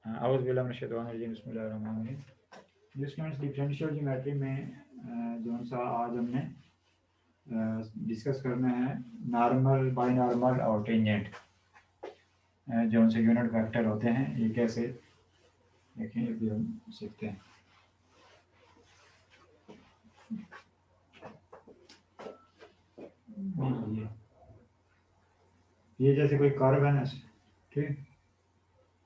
Differential geometry में जो सा आज हमने डिस्कस करना है नॉर्मल, बाइनॉर्मल और टेंजेंट, जो उनसे यूनिट वेक्टर होते हैं, ये कैसे देखें ये भी हम सीखते हैं। ये जैसे कोई कर्व है ना, ठीक,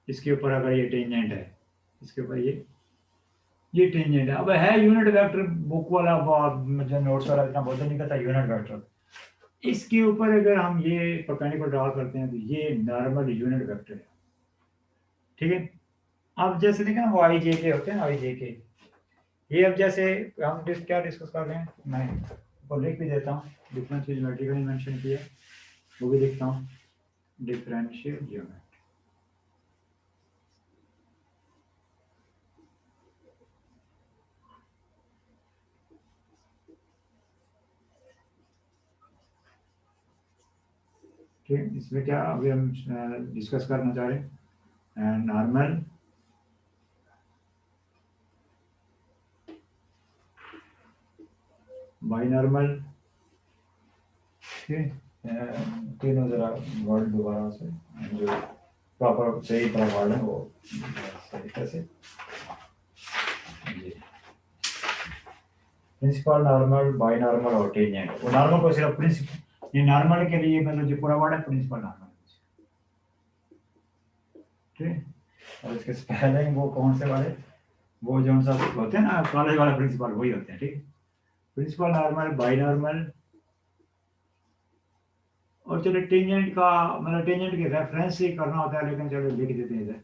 इसके ऊपर अगर ये टेंजेंट है, इसके ऊपर ये टेंजेंट है, अब है यूनिट वेक्टर, बुक वाला मतलब नोट्स वाला इतना बहुत नहीं करता यूनिट वेक्टर, इसके ऊपर अगर हम ये परपेंडिकुलर ड्रा करते हैं तो ये नॉर्मल यूनिट वेक्टर है, ठीक है। अब जैसे देखें ना वो आई जे के होते हैं, आई जे के, ये अब जैसे हम क्या डिस्कस कर रहे हैं, मैं वो लिख भी देता हूँ, डिफरेंशियल ज्योमेट्री का मेंशन किया, वो भी लिखता हूँ, डिफरेंशियल ज्योमेट्री। ठीक, इसमें क्या अभी हम डिस्कस करना चाह रहे हैं, नॉर्मल, बाइनॉर्मल, ठीक, तीनों जरा वर्ड दोबारा से जो प्रॉपर सही तरह वर्ड है वो तरीके से, प्रिंसिपल, नॉर्मल, बाइनॉर्मल और टेंजेंट। वो नॉर्मल को सिर्फ प्रिंसिपल, ये नॉर्मल के लिए मतलब जो पूरा वर्ड है प्रिंसिपल नॉर्मल, ठीक। और इसके स्पेलिंग वो कौन से वाले, वो जो सा होते हैं ना कॉलेज वाला प्रिंसिपल, वही होते हैं, ठीक। प्रिंसिपल, नॉर्मल, बाइनॉर्मल, और चलो टेंजेंट का मतलब टेंजेंट के रेफरेंस ही करना होता है, लेकिन चलो लिख देते हैं इधर,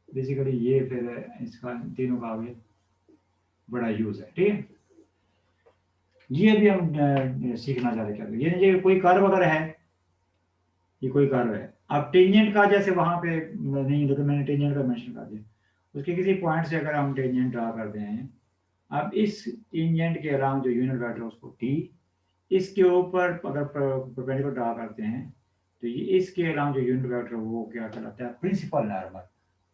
बेसिकली ये फिर इसका तीनों का आगे बड़ा यूज है, ठीक है। ये भी हम सीखना चाह रहे क्या, ये नहीं कोई कर्व वगैरह है, ये कोई कर्व है। अब टेंजेंट का जैसे वहां पे नहीं, लेकिन मैंने टेंजेंट का मेंशन कर दिया, उसके किसी पॉइंट से अगर हम टेंजेंट ड्रा करते हैं, अब इस टेंजेंट के अराउंड जो यूनिट वेक्टर है उसको टी, इसके ऊपर अगर परपेंडिकुलर ड्रा करते हैं तो ये इसके अराउंड जो यूनिट वेक्टर वो क्या कहलाता है, प्रिंसिपल नॉर्मल,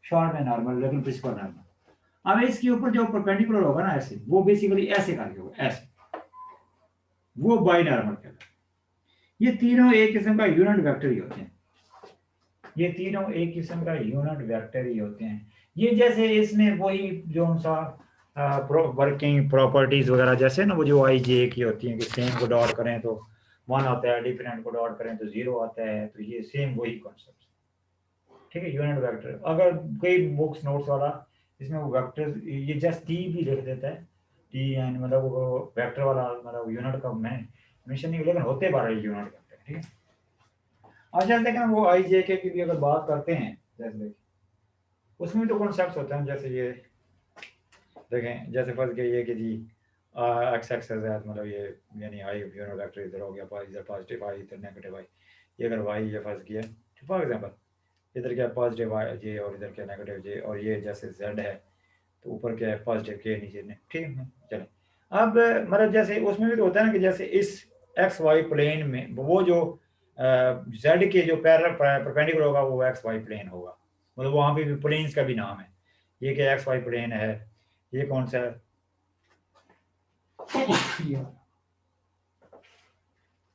शॉर्ट में नॉर्मल लेकिन प्रिंसिपल नॉर्मल। अब इसके ऊपर जो परपेंडिकुलर होगा ना ऐसे, वो बेसिकली ऐसे करके होगा ऐसे, वो बाई नॉर्मल कहलाता है। ये तीनों एक किस्म का यूनिट वेक्टर ही होते हैं, ये तीनों एक किस्म का यूनिट वेक्टर ही होते हैं। ये जैसे इसमें वही जो सा वर्किंग प्रॉपर्टीज वगैरह जैसे ना वो जो आई जे की होती हैं कि सेम को डॉट करें तो 1 आता है, डिफरेंट को डॉट करें तो 0 आता है, तो ये सेम वही कॉन्सेप्ट, ठीक है, यूनिट वेक्टर। अगर कोई बुक्स नोट्स वाला इसमें वो वेक्टर ये जस्ट टी भी लिख देता है, टी यानी मतलब वो वेक्टर वाला मतलब यूनिट का मैं मेंशन नहीं, लेकिन होते 12 यूनिट वेक्टर, ठीक है। और जैसे देखें वो आई जे के की भी अगर बात करते हैं, जैसे उसमें तो कॉन्सेप्ट होते हैं, जैसे ये देखें, जैसे फर्स्ट के ये कि जी एक्स एक्सेस है मतलब ये यानी आई यूनिट वेक्टर इधर हो गया, इधर पॉजिटिव आई इधर नेगेटिव आई, ये अगर वाई ये फर्स्ट किया, फॉर एग्जांपल इधर क्या पॉजिटिव आई जे और इधर क्या नेगेटिव जे, और ये जैसे जेड है तो ऊपर क्या है पॉजिटिव के नीचे ने, ठीक है। चले अब मतलब जैसे उसमें भी तो होता है ना कि जैसे इस एक्स वाई प्लेन में वो जो जेड के जो पैरेलल परपेंडिकुलर होगा वो एक्स वाई प्लेन होगा, मतलब वहां पे भी प्लेन्स का भी नाम है, ये क्या एक्स वाई प्लेन है, ये कौन सा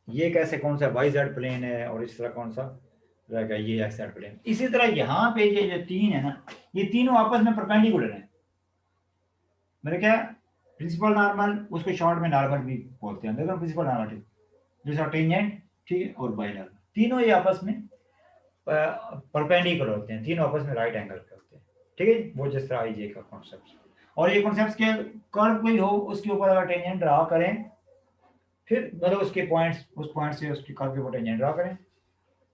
ये कैसे कौन सा वाई जेड प्लेन है, और इस तरह कौन सा रहेगा ये एक्स जेड प्लेन। इसी तरह यहाँ पे ये जो तीन है ना, ये तीनों आपस में परपेंडिकुलर है, मेरे क्या प्रिंसिपल नॉर्मल, उसको शॉर्ट में नॉर्मल भी बोलते हैं, देखो प्रिंसिपल नॉर्मल जैसा टेंजेंट, ठीक है, और बाइनॉर्मल, तीनों ये आपस में परपेंडिकुलर होते हैं, तीनों आपस में राइट एंगल के होते हैं, ठीक है। वो जिस तरह आई जे का कॉन्सेप्ट, और ये कॉन्सेप्ट के कर्व कोई हो उसके ऊपर अगर टेंजेंट ड्रा करें, फिर मतलब उसके पॉइंट्स उस पॉइंट से उसके कर्व के ऊपर टेंजेंट ड्रा करें,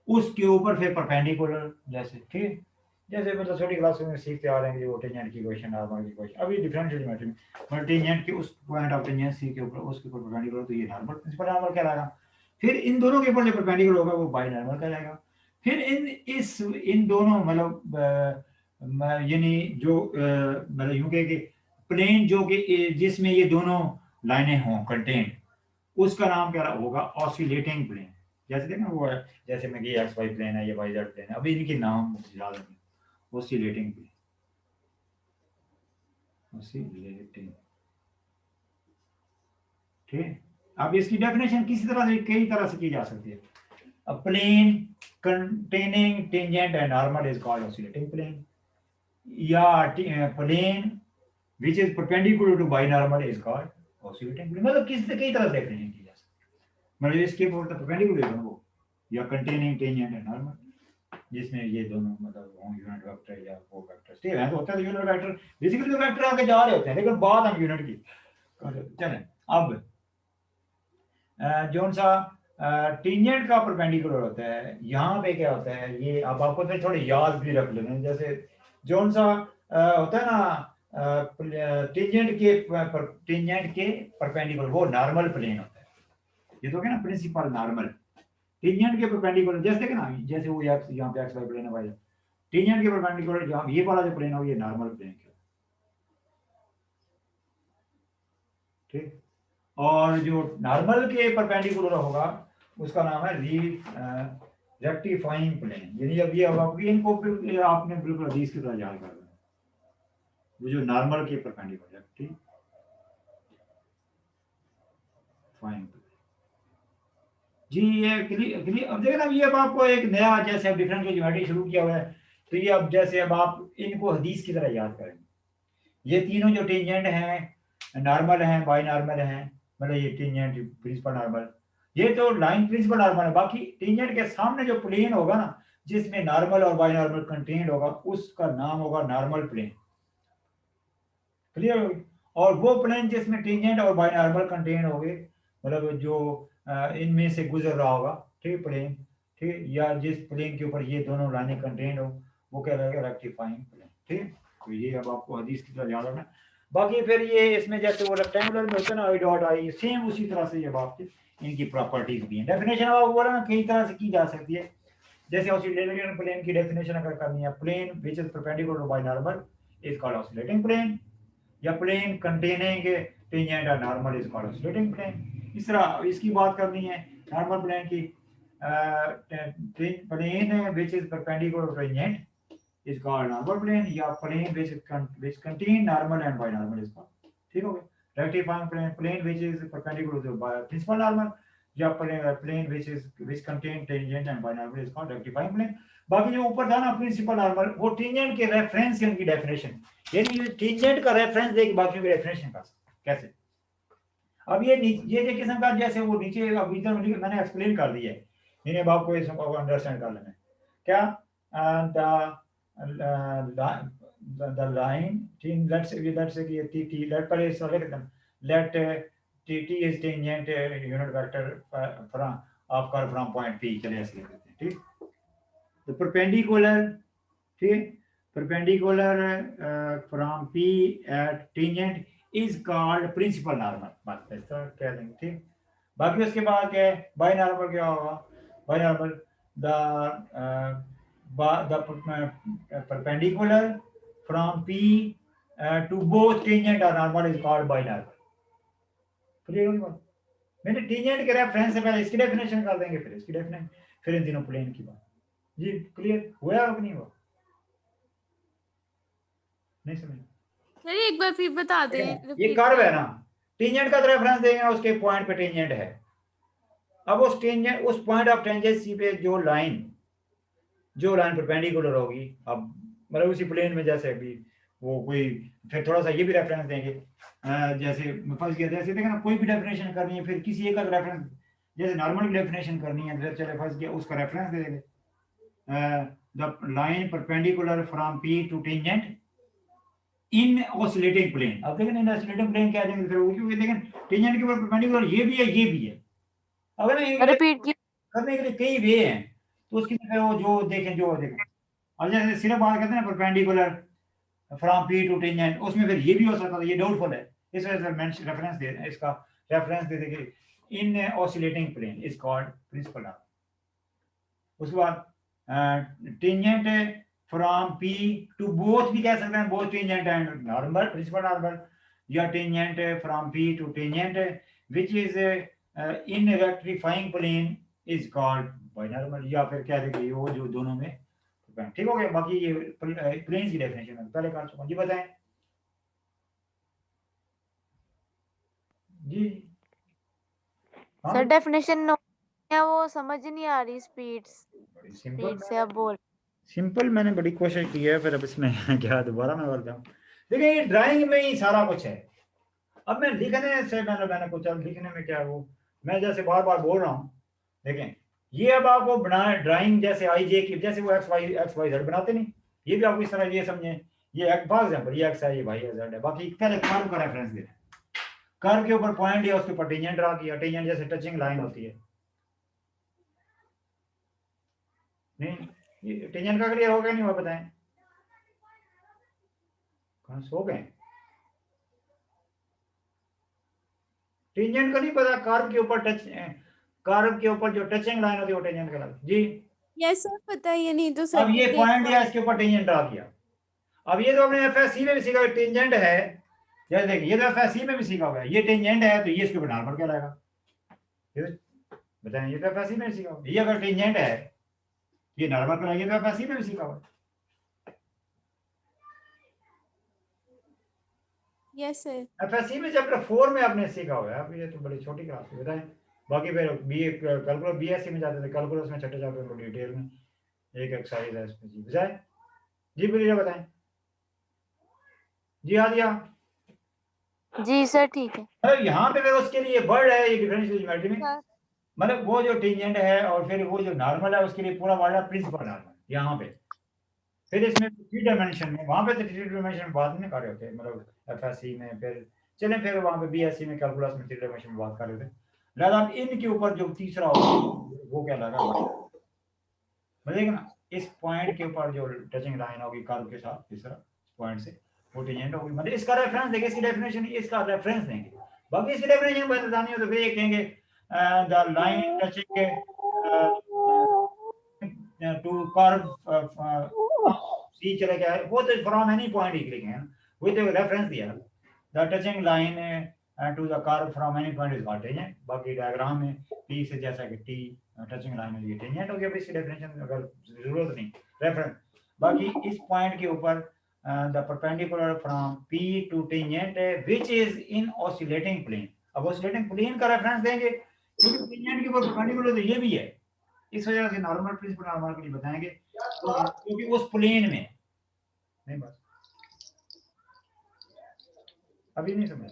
उसके ऊपर फिर परपेंडिकुलर जैसे, ठीक है। जैसे मतलब छोटी क्लास में सीखते आ रहे हैं कि वो टेंजेंट की क्वेश्चन, नॉर्मल की क्वेश्चन, अभी डिफरेंशियल ज्योमेट्री में मतलब टेंजेंट के उस पॉइंट ऑफ टेंजेंसी के ऊपर उसके ऊपर परपेंडिकुलर, तो ये नॉर्मल प्रिंसिपल नॉर्मल कहलाएगा। फिर इन दोनों के ऊपर जो परपेंडिकुलर होगा वो बाई नॉर्मल कहलाएगा। फिर इन दोनों मतलब यानी जो मतलब यूं कहे कि प्लेन जो कि जिसमें ये दोनों लाइनें हों कंटेंट, उसका नाम क्या होगा, ऑसिलेटिंग प्लेन। जैसे देखना वो है, जैसे मैं ये एक्स वाई प्लेन है, ये वाई जेड प्लेन है, अभी इनके नाम मुझे याद नहीं, ऑसिलेटिंग प्लेन, ऑसिलेटिंग, ठीक है। अब इसकी डेफिनेशन किसी तरह से, कई तरह से की जा सकती है। A plane containing tangent and normal is called oscillating plane, या plane which is perpendicular to binormal is called oscillating plane। मतलब किसी कई तरह से डेफिनेशन की जा सकती है। मतलब इसके बोलते perpendicular है वो, या containing tangent and normal, जिसमें ये दोनों मतलब हों यूनिट वेक्टर या वो वेक्टर, ठीक है। तो होता है यूनिट वेक्टर, बेसिकली तो वेक्टर आगे जा रहे होते हैं, लेकिन बात हम यूनिट की चलें। अब जोन सा टेंजेंट का परपेंडिकुलर होता है, यहाँ पे क्या होता है, ये अब आपको तो थोड़े याद भी रख लेना। जैसे जोन सा होता है ना टेंजेंट के परपेंडिकुलर वो नॉर्मल प्लेन होता है, ये तो क्या ना प्रिंसिपल नॉर्मल। टेंजेंट के परपेंडिकुलर जैसे देखे ना, जैसे वो यहाँ पे एक्स वाई प्लेन है भाई, टेंजेंट के परपेंडिकुलर जहाँ ये वाला जो प्लेन हो ये नॉर्मल प्लेन है, ठीक। और जो नॉर्मल के परपेंडिकुलर होगा उसका नाम है रेक्टिफाइंग प्लेन। यानी अब ये आपकी इनको आपने बिल्कुल हदीस की तरह याद कर देना, वो जो नॉर्मल के परपेंडिकुलर रेक्टिफाइंग प्लेन। जी ये क्लियर। अब देखना ये अब आपको एक नया जैसे डिफरेंट की ज्योमेट्री शुरू किया हुआ है, तो ये अब जैसे अब आप इनको हदीस की तरह याद करेंगे। ये तीनों जो टेंजेंट हैं नॉर्मल हैं बाई नॉर्मल हैं, मतलब ये टेंजेंट प्रिंसिपल नॉर्मल, ये तो लाइन प्रिंसिपल नॉर्मल है। बाकी टेंजेंट के सामने जो प्लेन होगा ना जिसमें नॉर्मल और बाई नॉर्मल कंटेंट होगा उसका नाम होगा नॉर्मल प्लेन, क्लियर। और वो प्लेन जिसमें टेंजेंट और बाई नॉर्मल कंटेंट होंगे, मतलब जो इनमें से गुजर रहा होगा, ठीक प्लेन, ठीक, या जिस प्लेन के ऊपर ये दोनों लाइनें कंटेंट हो वो क्या रहेगा रेक्टिफाइंग प्लेन, ठीक। तो ये अब आपको हदीस की तरह याद रखना। बाकी फिर ये इसमें जैसे वो रेक्टेंगुलर में होता है ना आई डॉट आई, सेम उसी तरह से ये बात इनकी प्रॉपर्टीज भी हैं। डेफिनेशन अब बोला ना कई तरह से की जा सकती है। जैसे ऑसिलेटिंग प्लेन की डेफिनेशन अगर करनी है, plane which is perpendicular to binormal is called oscillating plane, या प्लेन कंटेनिंग टेंजेंट और normal is called oscillating plane. इस तरह इसकी बात करनी है नॉर्मल प्लेन की, plane which is perpendicular to tangent is called normal plane, या plane which contain normal and binormal is called, ठीक हो गया। Rectifying plane, plane which is perpendicular to principal normal, या plane which contain tangent and binormal is called rectifying plane। बाकी जो ऊपर था ना प्रिंसिपल नॉर्मल, वो टेंजेंट के रेफरेंस से उनकी डेफिनेशन, यानी ये टेंजेंट का रेफरेंस देके बाकी की डेफिनेशन का कैसे। अब ये किस्म का जैसे वो नीचे अब इधर मैंने एक्सप्लेन कर दिया है, इन्हें आपको ये सब अंडरस्टैंड कर लेना है क्या। the line let's say कि t let पर इस तरह लिखते हैं, let t is tangent unit vector from of curve from point p, चलिए ऐसे लिख देते हैं, ठीक। तो perpendicular, ठीक, perpendicular from p at tangent is called principal normal, बस इस तरह कह देंगे, ठीक। बाकी उसके बाद क्या है बाइनॉर्मल, क्या होगा बाइनॉर्मल the perpendicular from p to both tangent or normal is called binormal, clear होगी बात। मैंने टेंजेंट के रेफरेंस से पहले इसकी डेफिनेशन कर देंगे, फिर इसकी डेफिनेशन, फिर इन तीनों प्लेन की बात। जी क्लियर हुआ कि नहीं हुआ, नहीं समझ। चलिए एक बार फिर बता दें। ये कर्व है ना, टेंजेंट का रेफरेंस देंगे उसके पॉइंट पे टेंजेंट है। अब उस टेंजेंट उस पॉइंट ऑफ टेंजेंसी पे जो लाइन परपेंडिकुलर होगी, अब मतलब उसी प्लेन में जैसे अभी वो कोई, फिर थोड़ा सा ये भी रेफरेंस देंगे, जैसे फंस गया जैसे देखा ना, कोई भी डेफिनेशन करनी है फिर किसी एक का रेफरेंस, जैसे नॉर्मल की डेफिनेशन करनी है फिर चले फंस गया उसका रेफरेंस दे देंगे, the line perpendicular from P to tangent in oscillating plane. अब देखें इन ऑसिलेटिंग प्लेन क्या देंगे फिर, क्योंकि देखें टेंजेंट के ऊपर परपेंडिकुलर ये भी है ये भी है, अगर रिपीट करने के लिए कई वे हैं, तो उसकी वो जो देखें अब जैसे सिर्फ बात करते हैं ना perpendicular from P to tangent, उसमें फिर ये भी हो सकता है, ये डाउटफुल है, इस वजह से मैं रेफरेंस दे इसका रेफरेंस दे देंगे in oscillating plane is called principal normal. उसके बाद tangent from P to both भी कह सकते हैं, both tangent and normal principal normal, या tangent from P to tangent which is in rectifying plane is called binormal, या फिर कह देंगे वो जो दोनों में पॉइंट। ठीक हो गया। बाकी ये प्लेन्स की डेफिनेशन है पहले कर चुका हूं। जी बताएं जी। हाँ सर डेफिनेशन नो है, वो समझ ही नहीं आ रही स्पीड्स सिंपल स्पीड से आप बोल। सिंपल मैंने बड़ी कोशिश की है, फिर अब इसमें क्या दोबारा मैं बोल जाऊँ। देखिए ये ड्राइंग में ही सारा कुछ है। अब मैं लिखने से मैंने कुछ, अब लिखने में क्या है वो मैं जैसे बार बार बोल रहा हूँ। देखें ये अब आपको बना ड्राइंग जैसे आई जे की, जैसे वो एक्स वाई जेड बनाते नहीं, ये भी आपको इस तरह ये समझे, ये फॉर एग्जाम्पल ये एक्स है, ये वाई है, जेड है। बाकी पहले कर्व का रेफरेंस दे, कर्व के ऊपर पॉइंट या उसके ऊपर टेंजेंट ड्रा किया, टेंजेंट जैसे टचिंग लाइन होती है। नहीं टेंजेंट का क्लियर हो गया नहीं हुआ बताएं? कहाँ सो गए? टेंजेंट का नहीं पता? कर्व के ऊपर टच, कर्व के ऊपर जो टचिंग लाइन होती है वो टेंजेंट कहलाती है। जी यस सर पता है, ये नहीं तो सर अब ये देखा पॉइंट या इसके ऊपर टेंजेंट ड्रा किया। अब ये तो अपने एफएससी में भी सीखा हुआ टेंजेंट है। जैसे देखिए ये तो एफएससी में भी सीखा हुआ है, ये टेंजेंट है तो ये इसके ऊपर नॉर्मल कहलाएगा। बताएं ये तो एफएससी में सीखा हुआ है, ये अगर टेंजेंट है ये नॉर्मल कहलाएगा, तो एफएससी में भी सीखा हुआ है। Yes sir. एफएससी में चैप्टर 4 में आपने सीखा हुआ है। अब ये तो बड़ी छोटी क्लास है बताएं। बाकी फिर बीए कैलकुलस बीएससी में जाते थे, कैलकुलस में छठे चैप्टर में डिटेल में एक एक्सरसाइज है इसमें। जी बताएं जी बोलिए बताएं जी। हाँ दिया जी सर ठीक है। मतलब यहाँ पे फिर उसके लिए वर्ड है ये डिफरेंशियल ज्योमेट्री में, मतलब वो जो टेंजेंट है और फिर वो जो नॉर्मल है उसके लिए पूरा वर्ड है प्रिंसिपल नॉर्मल यहाँ पे। फिर इसमें 3 डायमेंशन में, वहाँ पे तो 3 डायमेंशन में बात नहीं कर रहे होते, मतलब एफएससी में फिर चलें, फिर वहाँ पे बीएससी में कैलकुलस में 3 डायमेंशन में बात कर रहे थे। लिहाजा अब इनके ऊपर जो तीसरा होगा वो क्या लगा मतलब ना, इस पॉइंट के ऊपर जो टचिंग लाइन होगी कर्व के साथ तीसरा पॉइंट से वो टेंजेंट होगी, मतलब इसका रेफरेंस देंगे, इसकी डेफिनेशन इसका रेफरेंस देंगे। बाकी इसकी डेफिनेशन बतानी हो तो फिर ये कहेंगे the line touching to curve C चले गया, वो तो फ्रॉम एनी पॉइंट ही लिखे हैं, वो तो रेफरेंस दिया the touching line to the curve from any point is called tangent. बाकी डायग्राम में टी से जैसा कि टी टचिंग लाइन में ये टेंजेंट हो गया, इसकी डेफिनेशन अगर जरूरत नहीं रेफरेंस। बाकी इस पॉइंट के ऊपर the perpendicular from P to tangent which is in oscillating plane. अब ऑसिलेटिंग प्लेन का रेफरेंस देंगे क्योंकि टेंजेंट के ऊपर परपेंडिकुलर तो ये भी है, इस वजह से नॉर्मल प्रिंसिपल नॉर्मल के लिए बताएंगे क्योंकि उस प्लेन में नहीं। बस अभी नहीं समझ,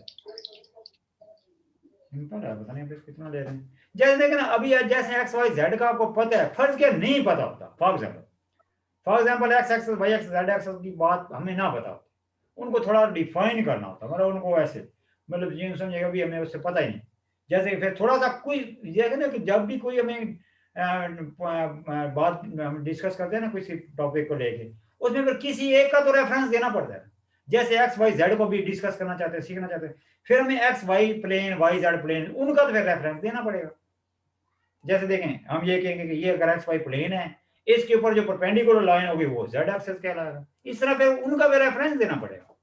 सिंपल है, पता नहीं अब कितना ले रहे हैं। जैसे देखें ना अभी जैसे एक्स वाई जेड का आपको पता है, फर्ज क्या नहीं पता होता। For example X axis Y axis Z axis की बात हमें ना पता होती, उनको थोड़ा डिफाइन करना होता, मतलब उनको ऐसे मतलब ये समझेगा भी हमें उससे पता ही नहीं। जैसे फिर थोड़ा सा कोई जैसे ना कि जब भी कोई हमें बात हम डिस्कस करते हैं ना किसी टॉपिक को लेके, उसमें फिर किसी एक का तो रेफरेंस देना पड़ता है। जैसे एक्स वाई जेड को भी डिस्कस करना चाहते हैं, सीखना चाहते हैं, फिर हमें X Y plane Y Z plane उनका तो फिर रेफरेंस देना पड़ेगा। जैसे देखें हम ये कहेंगे कि ये अगर एक्स वाई प्लेन है, इसके ऊपर जो परपेंडिकुलर लाइन होगी वो जेड एक्सिस कहलाएगा, इस तरह फिर उनका भी रेफरेंस देना पड़ेगा।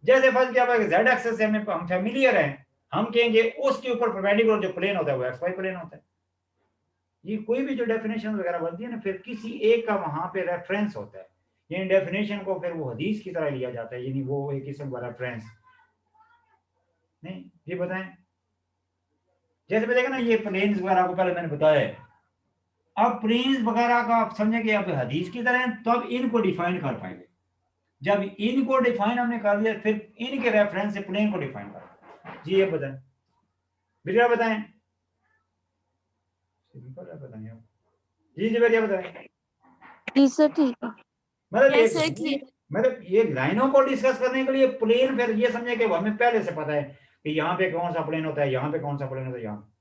जैसे फर्स्ट क्या होगा जेड एक्सिस से हमें हम फैमिलियर हैं, हम कहेंगे उसके ऊपर परपेंडिकुलर जो प्लेन होता है वो एक्स वाई प्लेन होता है। ये कोई भी जो डेफिनेशन वगैरह बनती है ना, फिर किसी एक का वहां पे रेफरेंस होता है, यानी डेफिनेशन को फिर वो हदीस की तरह लिया जाता है, यानी वो एक किस्म का रेफरेंस नहीं। ये बताएं जैसे देखा ना ये प्लेन्स वगैरह को पहले मैंने बताया है, अब प्लेन्स वगैरह का आप समझे कि अब हदीस की तरह है, तो अब इनको डिफाइन कर पाएंगे। जब इनको डिफाइन हमने कर दिया फिर इनके रेफरेंस से प्लेन को डिफाइन कर। जी ये बताएं बेटा बताएं, सिंपल है बताएं जी जी बेटा बताएं। जी सर ठीक है। मतलब यस सर क्लियर। मतलब ये लाइनों को डिस्कस करने के लिए प्लेन फिर ये समझे कि हमें पहले से पता है कि यहाँ पे कौन सा प्लेन होता है, यहाँ पे कौन सा प्लेन होता है, यहाँ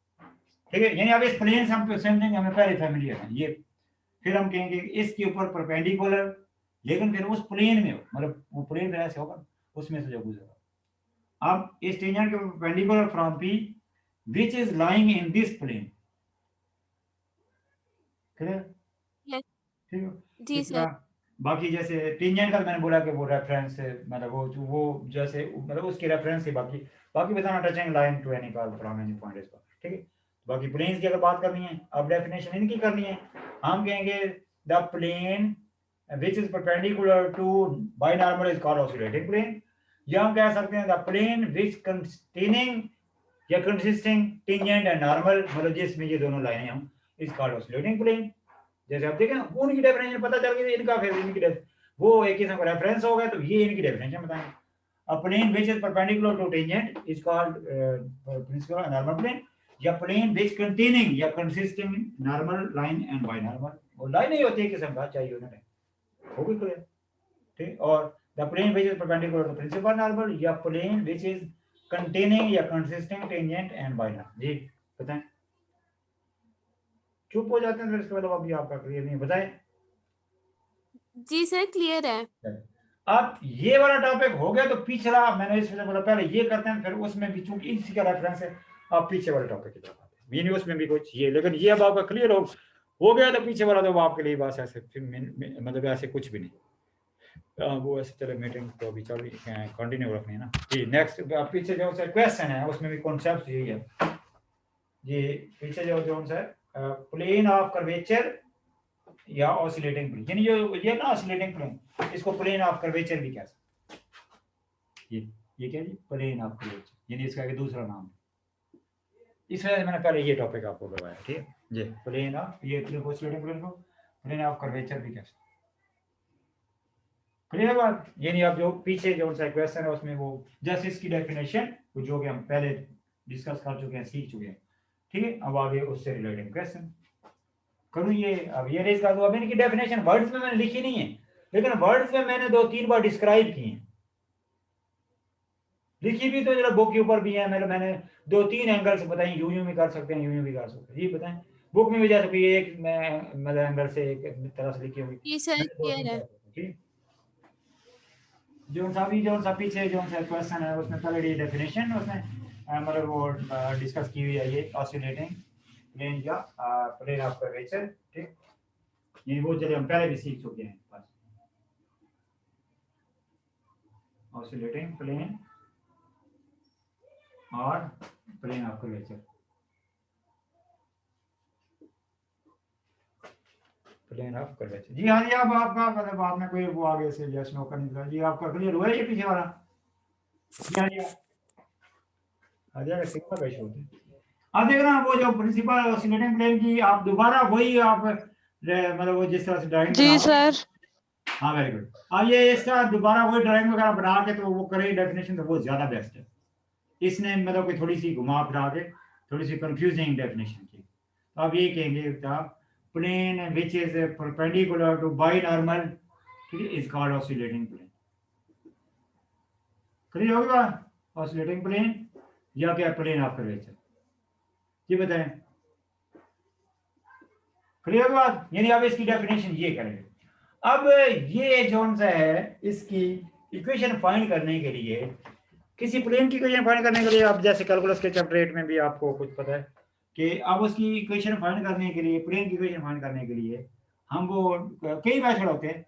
ठीक है, यानी अब इस प्लेन से हम समझेंगे हमें पहले फैमिलियर है ये। फिर हम कहेंगे इसके ऊपर परपेंडिकुलर, लेकिन फिर उस प्लेन में मतलब वो प्लेन फिर ऐसे होगा उसमें से जो गुजरेगा। अब इस टेंजेंट के perpendicular from P which is lying in this plane, clear ठीक है। जी इस सर। तरह बाकी जैसे टेंजेंट का मैंने बोला कि वो रेफरेंस है, मतलब वो जैसे मतलब उसकी रेफरेंस है, बाकी बाकी बताना touching line to any curve from any point इसका ठीक है। बाकी प्लेन्स की अगर बात करनी है, अब डेफिनेशन इनकी करनी है, हम कहेंगे the plane which is perpendicular to binormal is called oscillating plane, या हम कह सकते हैं the plane which containing या consisting tangent and normal, मतलब जिसमें ये दोनों लाइनें हम, is called oscillating plane। जैसे आप देखें ना, उनकी डेफिनेशन पता चल गई, इनका फिर इनकी वो एक किस्म का रेफरेंस हो गया, तो ये इनकी डेफिनेशन बताएंगे। A plane which is perpendicular to tangent is called principal normal plane, या plane which containing या consisting normal line and binormal, वो लाइन ही होती है किस्म का, चाहिए उन्हें हो भी क्लियर, ठीक। और the plane which is perpendicular to principal normal या plane which is containing या consisting tangent and binormal। जी बताएं, चुप हो जाते हैं फिर इसके बाद अभी आपका क्लियर नहीं, बताएं। जी सर क्लियर है। अब ये वाला टॉपिक हो गया, तो पिछला मैंने इसमें बोला पहले ये करते हैं, फिर उसमें भी चूंकि इसी का रेफरेंस है, आप पीछे वाले टॉपिक की तरफ आते हैं, उसमें भी कुछ ये, लेकिन ये अब आपका क्लियर हो गया, तो पीछे वाला तो आपके लिए बस ऐसे मतलब ऐसे कुछ भी नहीं, वो ऐसे चले मीटिंग तो अभी चल कंटिन्यू रखनी है ना जी। नेक्स्ट पीछे जो सा क्वेश्चन है उसमें भी कॉन्सेप्ट यही है जी। पीछे जो सा प्लेन ऑफ कर्वेचर या ऑसिलेटिंग प्लेन, यानी जो ये ना ऑसिलेटिंग प्लेन, इसको प्लेन ऑफ कर्वेचर भी कह सकते हैं। ये क्या जी, प्लेन ऑफ कर्वेचर, यानी इसका एक दूसरा नाम है। इस वजह से मैंने पहले ये टॉपिक आपको करवाया, ठीक है जी। प्लेन ऑफ, ये ऑसिलेटिंग प्लेन को प्लेन ऑफ कर्वेचर भी कह सकते हैं। क्लियर बात, यानी आप जो पीछे जो सा क्वेश्चन है उसमें वो जस्ट इसकी डेफिनेशन जो कि हम पहले डिस्कस कर चुके हैं, सीख चुके हैं, ठीक है। अब आगे उससे रिलेटेड क्वेश्चन करूँ ये, अब ये रेज कर दूं। अब इनकी डेफिनेशन वर्ड्स में मैंने लिखी नहीं है, लेकिन वर्ड्स में मैंने 2-3 बार डिस्क्राइब की हैं, लिखी भी तो जरा बुक के ऊपर भी है, मैंने 2-3 एंगल से बताई, यूं भी कर सकते हैं, यूं भी कर सकते हैं जी। बताएं, बुक में भी जा सकती है, एक मैं मतलब एंगल से एक तरह से लिखी होगी, जी सर क्लियर है। ठीक। जो सा पीछे जो सा क्वेश्चन है उसमें पहले डेफिनेशन उसमें मतलब वो डिस्कस की हुई है, ये ऑसिलेटिंग प्लेन या प्लेन ऑफ कर्वेचर, ठीक। ये वो चलिए हम पहले भी सीख चुके हैं बस। ऑसिलेटिंग प्लेन और plane of curvature, plane of curvature जी। हाँ जी, अब आपका मतलब आपने कोई वो आगे से यस नो का निकला जी, आपका क्लियर हुआ है ये पीछे वाला जी। हाँ जी, आ जाएगा सिग्मा का इशू होता है। अब देख रहा वो जो प्रिंसिपल ऑसिलेटिंग प्लेन की आप दोबारा वही आप मतलब वो जिस तरह से ड्राइंग जी सर। हाँ वेरी गुड। अब ये इसका दोबारा वही ड्राइंग वगैरह बना के तो वो करें डेफिनेशन, तो वो ज्यादा बेस्ट है। इसने मतलब कि थोड़ी सी घुमा फिरा के थोड़ी सी कंफ्यूजिंग डेफिनेशन की, तो अब ये कहेंगे plane which is perpendicular to binormal, ठीक है, is called oscillating plane. Clear हो गया, ऑसिलेटिंग प्लेन या क्या प्लेन ऑफ कर्वेचर जी, बताएं। क्लियर बात, यानी अब इसकी डेफिनेशन ये करेंगे। अब ये जोन सा है, इसकी इक्वेशन फाइंड करने के लिए, किसी प्लेन की इक्वेशन फाइंड करने के लिए, आप जैसे कैलकुलस के चैप्टर 8 में भी आपको कुछ पता है कि अब उसकी इक्वेशन फाइंड करने के लिए, प्लेन की इक्वेशन फाइंड करने के लिए हम वो कई मेथड होते हैं।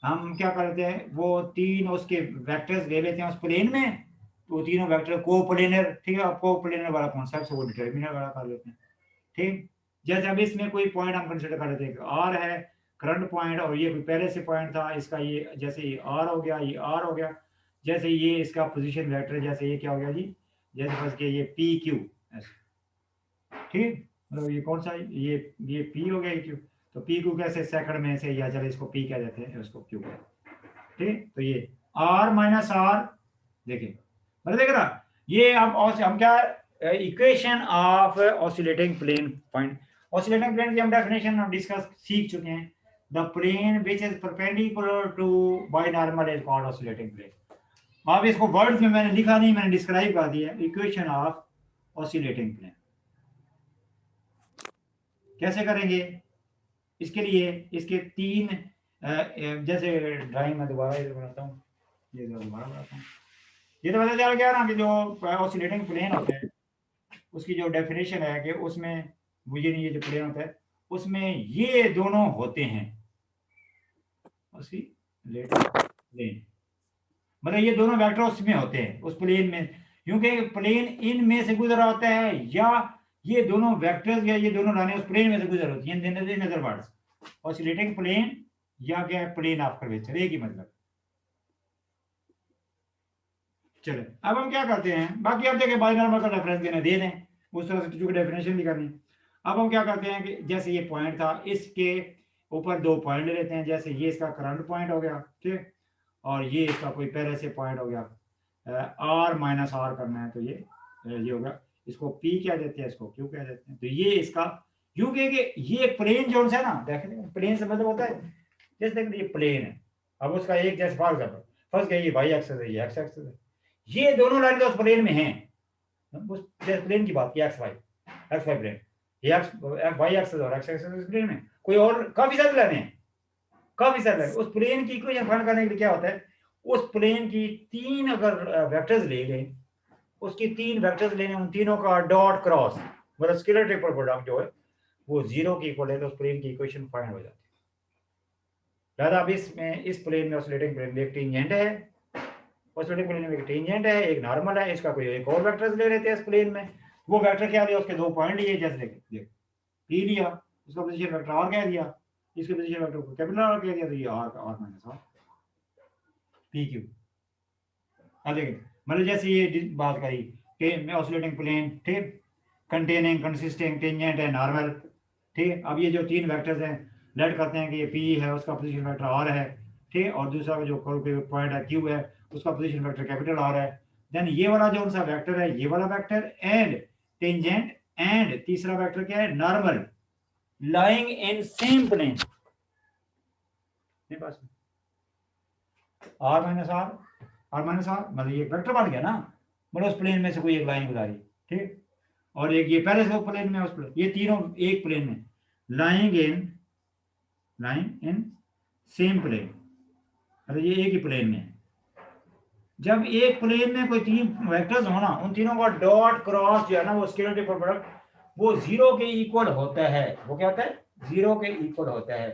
हम क्या करते हैं, वो 3 उसके वेक्टर्स ले लेते हैं उस प्लेन में, तो तीनों वेक्टर कोप्लेनर, ठीक है, आप कोप्लेनर वाला कॉन्सेप्ट वो डिटरमिनर वाला कर लेते हैं, ठीक। जैसे अब इसमें कोई पॉइंट हम कंसीडर कर लेते हैं, आर है करंट पॉइंट, और ये कोई पहले से पॉइंट था इसका, ये जैसे ये आर हो गया, ये आर हो गया, जैसे ये इसका पोजीशन वेक्टर, जैसे ये क्या हो गया जी, जैसे फर्स्ट के ये पी क्यू, ठीक, मतलब ये कौन सा, ये पी हो गया, क्यू, तो पी क्यू कैसे सेकंड में से, या चले इसको पी कह देते हैं, उसको क्यू कह, ठीक। तो ये आर माइनस आर, देखिए मतलब देख रहा ये, अब हम क्या equation of oscillating plane find, oscillating plane की हम डेफिनेशन हम डिस्कस सीख चुके हैं। The plane which is perpendicular to binormal is called oscillating plane. अब इसको वर्ड्स में मैंने लिखा नहीं, मैंने डिस्क्राइब कर दिया, इक्वेशन ऑफ ऑसिलेटिंग प्लेन कैसे करेंगे। इसके लिए इसके 3 जैसे ड्राइंग में दोबारा बनाता हूँ, ये दोबारा बनाता हूँ। ये तो पता चल गया ना कि जो ऑसिलेटिंग प्लेन होते हैं उसकी जो डेफिनेशन है कि उसमें मुझे नहीं, ये जो प्लेन होता है उसमें ये दोनों होते हैं ऑसिलेटिंग प्लेन, मतलब ये दोनों वेक्टर उसमें होते हैं उस प्लेन में, क्योंकि प्लेन इन में से गुजर होता है, या ये दोनों वेक्टर्स या ये दोनों लाइनें उस प्लेन में से गुजर होती हैं। In other words oscillating plane या क्या है प्लेन ऑफ कर्वेचर, एक ही मतलब। चले अब हम क्या करते हैं, बाकी आप देखें बाइनॉर्मल का रेफरेंस देने दे दें, उस तरह से चूंकि डेफिनेशन भी करनी। अब हम क्या करते हैं कि जैसे ये पॉइंट था, इसके ऊपर दो पॉइंट ले लेते हैं, जैसे ये इसका करंट पॉइंट हो गया, ठीक, और ये इसका कोई पहले से पॉइंट हो गया, आर माइनस आर करना है, तो ये हो गया, इसको पी क्या देते हैं, इसको क्यू क्या देते हैं, तो ये इसका क्यों कि ये प्लेन जोन है ना, देखें प्लेन से मतलब होता है, जैसे देखें ये प्लेन है, अब उसका एक जैसे फॉर एग्जाम्पल फर्स्ट क्या ये वाई एक्सेस है, ये एक्स एक्सेस है, ये दोनों लाइन तो उस प्लेन में हैं, उस प्लेन की बात की एक्स वाई प्लेन, ये एक्स वाई एक्सेस और एक्स एक्सेस प्लेन में, कोई और काफी सारे लाइन हैं, काफी सारे लाइन, उस प्लेन की इक्वेशन फाइंड करने के लिए क्या होता है, उस प्लेन की तीन अगर वेक्टर्स ले लें, उसकी तीन वेक्टर्स लेने, उन तीनों का डॉट क्रॉस मतलब स्केलर ट्रिपल प्रोडक्ट जो है वो 0 की इक्वल है, तो उस प्लेन की इक्वेशन फाइंड हो जाती है। दादा अब इसमें इस प्लेन में ऑसिलेटिंग प्लेन में एक टेंजेंट है, ऑसिलेटिंग प्लेन में एक टेंजेंट है, एक नॉर्मल है, इसका कोई एक और वेक्टर्स ले लेते हैं इस प्लेन में, वो वेक्टर क्या लिया, उसके दो पॉइंट लिए, जैसे देख पी लिया, उसका पोजीशन वेक्टर आर कह दिया, इसके पोजीशन वेक्टर को कैपिटल आर कह दिया, तो ये R minus R P Q. अब देखिए मतलब जैसे ये बात करी कि ऑसिलेटिंग प्लेन, ठीक, कंटेनिंग कंसिस्टिंग टेंजेंट है नॉर्मल, ठीक, अब ये जो तीन वेक्टर्स हैं लेट करते हैं कि ये पी है, उसका पोजीशन वेक्टर आर है, ठीक, और दूसरा जो पॉइंट है क्यू है, उसका पोजीशन वेक्टर कैपिटल आर है, देन ये वाला जो सा वेक्टर है, ये वाला वेक्टर एंड टेंजेंट, एंड तीसरा वेक्टर क्या है, normal lying in same plane, pass R minus R मतलब ये वेक्टर बन गया ना, मतलब उस प्लेन में से कोई एक लाइन गुजारी, ठीक, और एक ये पहले से प्लेन में, उस प्लेन, ये तीनों एक प्लेन में लाइंग इन सेम प्लेन, मतलब ये एक ही प्लेन में। जब एक प्लेन में कोई तीन वेक्टर्स हो ना, उन तीनों का डॉट क्रॉस जो है ना, वो स्केलर ट्रिपल प्रोडक्ट वो 0 के इक्वल होता है, वो क्या होता है, 0 के इक्वल होता है।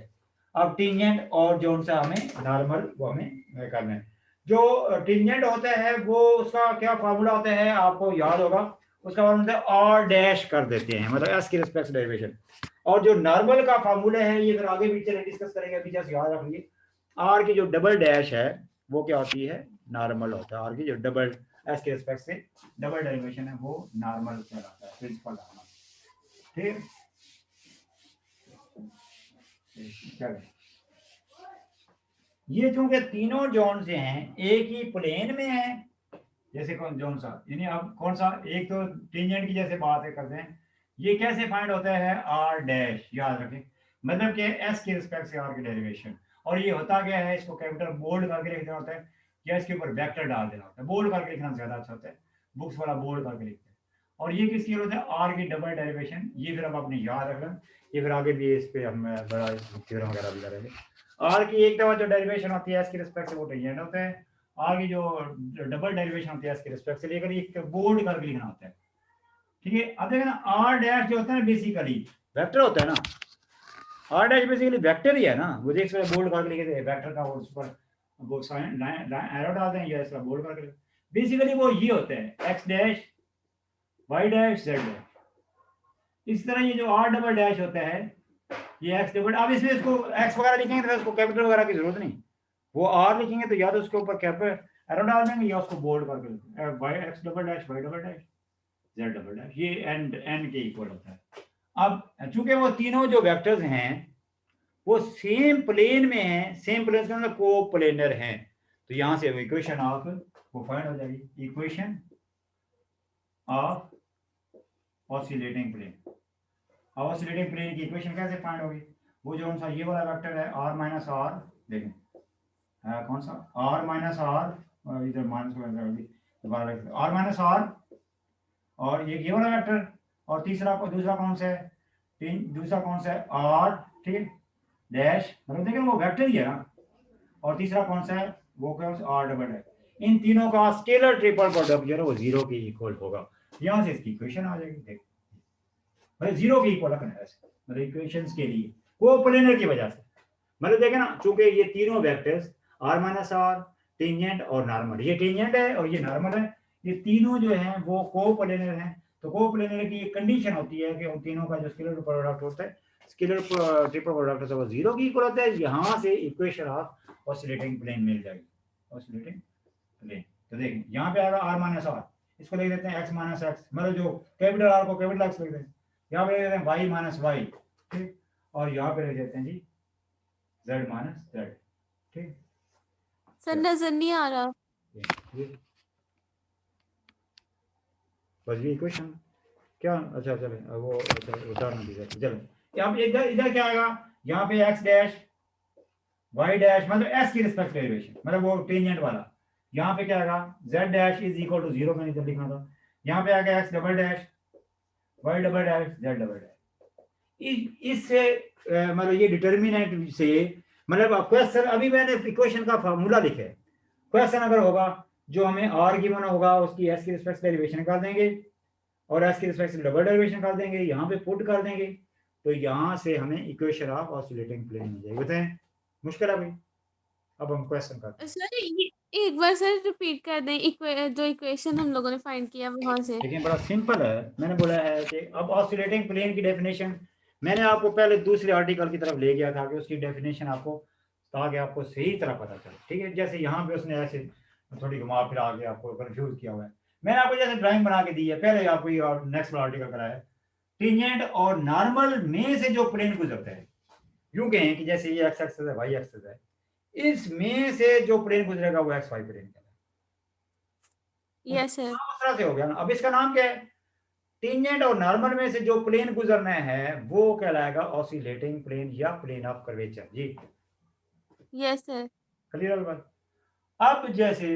अब टेंजेंट और जो सा हमें नॉर्मल वो हमें करना है, जो टेंजेंट होता है वो उसका क्या फार्मूला होता है आपको याद होगा, उसका फार्मूला होता है आर डैश कर देते हैं, मतलब एस की रिस्पेक्ट डेरिवेशन, और जो नॉर्मल का फार्मूला है ये फिर आगे पीछे डिस्कस करेंगे, अभी जस्ट याद रखिए, आर की जो डबल डैश है वो क्या होती है, नॉर्मल होता है, आर की जो डबल एस के रिस्पेक्ट से डबल डेरिवेशन है वो नॉर्मल कहलाता है, प्रिंसिपल नॉर्मल, ठीक, चलो ये चूंकि तीनों जोन से हैं, एक ही प्लेन में है, जैसे कौन जोन सा, यानी अब कौन सा, एक तो टेंजेंट की जैसे बात करते हैं, ये कैसे फाइंड होता है, आर डैश, याद रखें, मतलब कि एस के रिस्पेक्ट से आर की डेरिवेशन, और ये होता क्या है, इसको कैपिटल बोल्ड करके लिखना होता है, या इसके ऊपर वेक्टर डाल देना होता है, बोल्ड करके लिखना ज्यादा अच्छा होता है, बुक्स वाला बोल्ड करके लिखते हैं, और ये किसकी होता है, आर की डबल डेरिवेशन, ये फिर हम अपने याद रख लें, ये फिर आगे भी इस पे हम बड़ा थ्योरम वगैरह भी करेंगे। आर की एक दफा जो डेरिवेशन होती है एस के रिस्पेक्ट से वो टेंजेंट होता है, आर की जो डबल डेरिवेशन होती है एस के रिस्पेक्ट से लेकर एक बोल्ड करके लिखना होता है, ठीक है। अब देखना आर डैश जो होता है बेसिकली वेक्टर होता है ना, आर डैश बेसिकली वेक्टर ही है ना, वो देख सकते बोल्ड करके लिखे थे वेक्टर का, वो उस पर वो साइन एरो डाल दें या इसका बोल्ड करके, बेसिकली वो ये होता है X dash Y dash Z dash, इस तरह ये जो आर डबल डैश होता है ये एक्स डबल, अब इसमें इसको एक्स वगैरह लिखेंगे तो उसको कैपिटल वगैरह की जरूरत नहीं, वो आर लिखेंगे तो या तो उसके ऊपर कैपिटल एरो डाल देंगे या उसको बोल्ड करके Y X double dash Y double dash Z double dash, ये एन के इक्वल होता है। अब चूंकि वो तीनों जो वेक्टर्स हैं वो सेम प्लेन में हैं, सेम प्लेन का मतलब को प्लेनर हैं, तो यहां से इक्वेशन ऑफ वो फाइंड हो जाएगी, इक्वेशन ऑफ ऑसिलेटिंग प्लेन। अब ऑसिलेटिंग प्लेन की इक्वेशन कैसे फाइंड होगी, वो जो सा ये वाला वेक्टर है आर माइनस आर, देखें कौन सा आर माइनस आर, इधर माइनस आर माइनस आर, और ये वाला वेक्टर, और दूसरा कौन सा है, दूसरा कौन सा है आर, ठीक, डैश, मतलब देखें वो वेक्टर ही है ना, और तीसरा कौन सा है वो कौन सा आर डबल है, इन तीनों का स्केलर ट्रिपल प्रोडक्ट जो है वो 0 के इक्वल होगा, यहां से इसकी इक्वेशन आ जाएगी, देख भाई 0 के इक्वल रखना है ऐसे, मतलब इक्वेशंस के लिए कोप्लेनर की वजह से, मतलब देखें ना चूंकि ये तीनों vectors R minus R, tangent और नॉर्मल, ये टेंजेंट है और ये नॉर्मल है, ये तीनों जो हैं वो कोप्लेनर हैं, तो कोप्लेनर की एक कंडीशन होती है कि उन तीनों का जो स्केलर प्रोडक्ट होता है स्केलर ट्रिपल प्रोडक्ट है वो 0 की इक्वल होता है, यहाँ से इक्वेशन ऑफ ऑसिलेटिंग प्लेन मिल जाएगी, ऑसिलेटिंग प्लेन। तो देखिए यहाँ पे आएगा r माइनस आर, इसको लिख देते हैं x माइनस एक्स, मतलब जो कैपिटल R को कैपिटल X लिख देते हैं, यहाँ पे लिख देते हैं y माइनस वाई, ठीक, और यहाँ पे लिख देते हैं जी z माइनस जेड, ठीक। सर नजर नहीं आ रहा। बस ये इक्वेशन क्या, अच्छा चले वो अच्छा उदाहरण दीजिए, चलो यहाँ पे इधर इधर क्या आएगा, यहाँ पे x डैश y डैश मतलब s की रिस्पेक्ट डेरिवेशन, मतलब वो टेंजेंट वाला, यहाँ पे क्या आएगा z dash is equal to 0, मैंने इधर लिखना था, यहाँ पे आएगा x double dash y double dash z double dash. इससे मतलब ये डिटर्मिनेंट से, मतलब क्वेश्चन अभी मैंने इक्वेशन का फार्मूला लिखा है, क्वेश्चन अगर होगा जो हमें r गिवन होगा उसकी s की रिस्पेक्ट डेरिवेशन कर देंगे और s की रिस्पेक्ट से डबल डेरिवेशन कर देंगे, यहाँ पे पुट कर देंगे, तो यहाँ से हमें इक्वेशन ऑफ ऑसिलेटिंग प्लेन मिल जाएगी। बताएं मुश्किल है भाई? अब हम क्वेश्चन करते हैं। सर ये एक बार सर रिपीट कर दें, जो इक्वेशन हम लोगों ने फाइंड किया वहां से। लेकिन बड़ा सिंपल है, मैंने बोला है कि अब ऑसिलेटिंग प्लेन की डेफिनेशन मैंने आपको पहले दूसरे आर्टिकल की तरफ ले गया था कि उसकी डेफिनेशन आपको, ताकि आपको सही तरह पता चले, ठीक है। जैसे यहाँ पे उसने ऐसे थोड़ी घुमा फिरा के आपको कंफ्यूज किया हुआ है, मैंने आपको जैसे ड्राइंग बना के दी है, पहले आपको ये नेक्स्ट आर्टिकल कराया है, टेंजेंट और नॉर्मल में से जो प्लेन गुजरता है, यूं कहें कि जैसे ये एक्स एक्सिस है, वाई एक्सिस है, इसमें से जो प्लेन गुजरेगा वो एक्स वाई प्लेन का, यस सर। उस तरह से हो गया ना। अब इसका नाम क्या है, टेंजेंट और नॉर्मल में से जो प्लेन गुजरना है वो कहलाएगा ऑसिलेटिंग प्लेन या प्लेन ऑफ कर्वेचर। जी यस सर। क्लियर बात। अब जैसे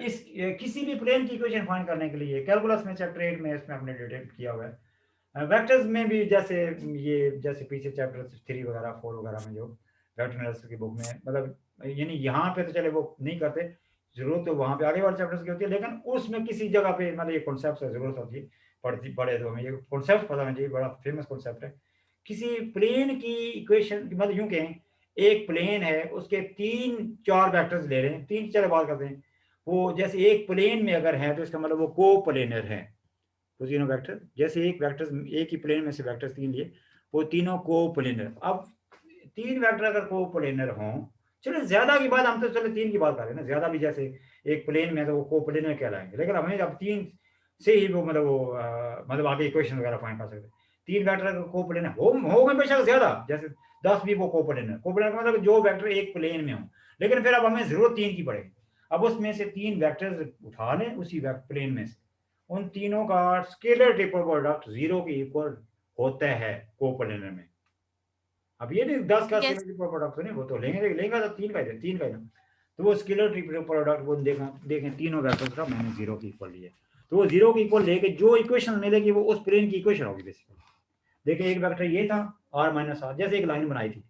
इस किसी भी प्लेन की इक्वेशन फाइंड करने के लिए कैलकुलस में चैप्टर 8 में इसमें हमने डिटेल किया हुआ है, वेक्टर्स में भी जैसे ये जैसे पीछे चैप्टर 3 वगैरह 4 वगैरह में जो वेक्टर एनालिसिस की बुक में, मतलब यानी यहाँ पे तो चले वो नहीं करते, जरूरत तो वहाँ पे आगे वाले चैप्टर्स की होती है, लेकिन उसमें किसी जगह पे मतलब ये कॉन्सेप्ट जरूरत होती है, पढ़े तो हमें ये कॉन्सेप्ट पता होना चाहिए, बड़ा फेमस कॉन्सेप्ट है। किसी प्लेन की इक्वेशन, मतलब यूं कहें एक प्लेन है उसके 3-4 वेक्टर्स ले रहे हैं, 3 चलो बात करते हैं, वो जैसे एक प्लेन में अगर है तो इसका मतलब वो को प्लेनर है, तो तीनों वेक्टर जैसे एक ही प्लेन में से वेक्टर 3 लिए, वो तीनों को प्लेनर। अब 3 वेक्टर अगर को प्लेनर हों, चलो ज्यादा की बात हम तो चलो 3 की बात कर रहे हैं ना, ज्यादा भी जैसे एक प्लेन में तो वो को प्लेनर कहलाएंगे, लेकिन हमें अब 3 से ही वो मतलब वो मतलब आगे इक्वेशन वगैरह फाइंड कर सकते हैं। 3 वेक्टर अगर को प्लेनर हो गए बेशक ज्यादा, जैसे 10 भी वो को प्लेनर का मतलब जो वेक्टर एक प्लेन में हो, लेकिन फिर अब हमें जरूरत 3 की पड़ेगी। अब उसमें से 3 वेक्टर्स उठा लें उसी प्लेन में से, उन तीनों का स्केलर ट्रिपल प्रोडक्ट 0 के इक्वल होता है कोप्लेनर में। अब ये नहीं 10 का स्केलर ट्रिपल प्रोडक्ट नहीं, वो तो लेंगे तो 3 का ही, तो वो स्केलर ट्रिपल प्रोडक्ट वो देखें तीनों वेक्टर्स का मैंने 0 के इक्वल लिया, तो वो 0 के इक्वल लेके जो इक्वेशन मिलेगी वो उस प्लेन की इक्वेशन होगी बेसिकली। देखिए एक वेक्टर ये था r माइनस आर, जैसे एक लाइन बनाई थी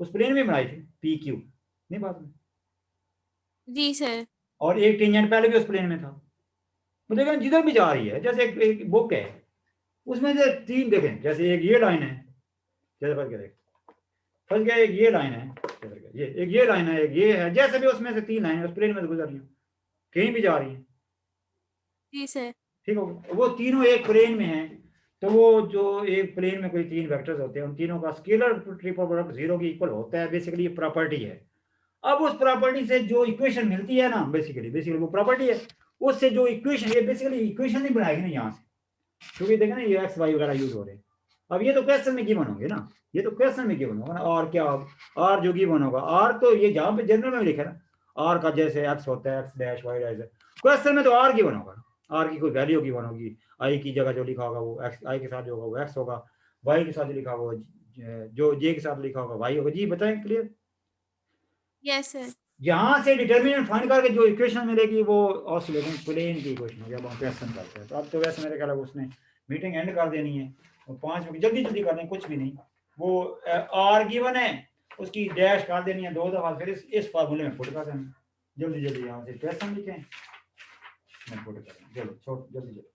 उस प्लेन में बनाई थी पी क्यू, नहीं बात में, जी सर। और एक टेंजेंट पहले भी उस प्लेन में था, तो देखें जिधर भी जा रही है, जैसे एक बुक है उसमें से 3 देखें, जैसे एक ये लाइन है, जैसे फंस गया फंस गया, एक ये लाइन है, ये एक ये लाइन है, एक ये है, जैसे भी उसमें से 3 लाइन उस प्लेन में से गुजर रही है, कहीं भी जा रही है, जी सर। ठीक हो गया। वो तीनों एक प्लेन में है, तो वो जो एक प्लेन में कोई 3 वेक्टर्स होते हैं उन तीनों का स्केलर ट्रिपल प्रोडक्ट 0 के इक्वल होता है, बेसिकली ये प्रॉपर्टी है। अब उस प्रॉपर्टी से जो इक्वेशन मिलती है ना, बेसिकली वो प्रॉपर्टी है, उससे जो इक्वेशन, ये बेसिकली इक्वेशन नहीं बनाएगी ना यहाँ से, क्योंकि देखा ना ये एक्स वाई वगैरह यूज हो रहे हैं। अब ये तो क्वेश्चन में गिवन होंगे ना, ये तो क्वेश्चन में गिवन होगा ना, और क्या आर जो गिवन होगा, आर तो ये जहाँ पे जनरल में लिखा है ना, आर का जैसे एक्स होता है X dash Y dash, question में तो आर गिवन होगा, आर की कोई वैल्यू गिवन होगी, आई की जगह जो लिखा होगा वो एक्स, आई के साथ जो होगा वो एक्स होगा, वाई के साथ जो लिखा होगा, जो जे के साथ लिखा होगा वाई होगा। जी बताएं क्लियर? Yes sir. यहाँ से डिटर्मिनेंट फाइंड करके जो इक्वेशन मिलेगी वो ऑसिलेटिंग प्लेन की इक्वेशन होगी। अब हम क्वेश्चन करते हैं, तो अब तो वैसे मेरे ख्याल उसने मीटिंग एंड कर देनी है, और 5 मिनट जल्दी जल्दी कर दें, कुछ भी नहीं, वो आर गिवन है उसकी डैश कर देनी है 2 दफा, फिर इस फार्मूले में पुट कर देना, जल्दी जल्दी यहाँ से क्वेश्चन लिखें, मैं पुट कर चलो छोड़ जल्दी जल्दी।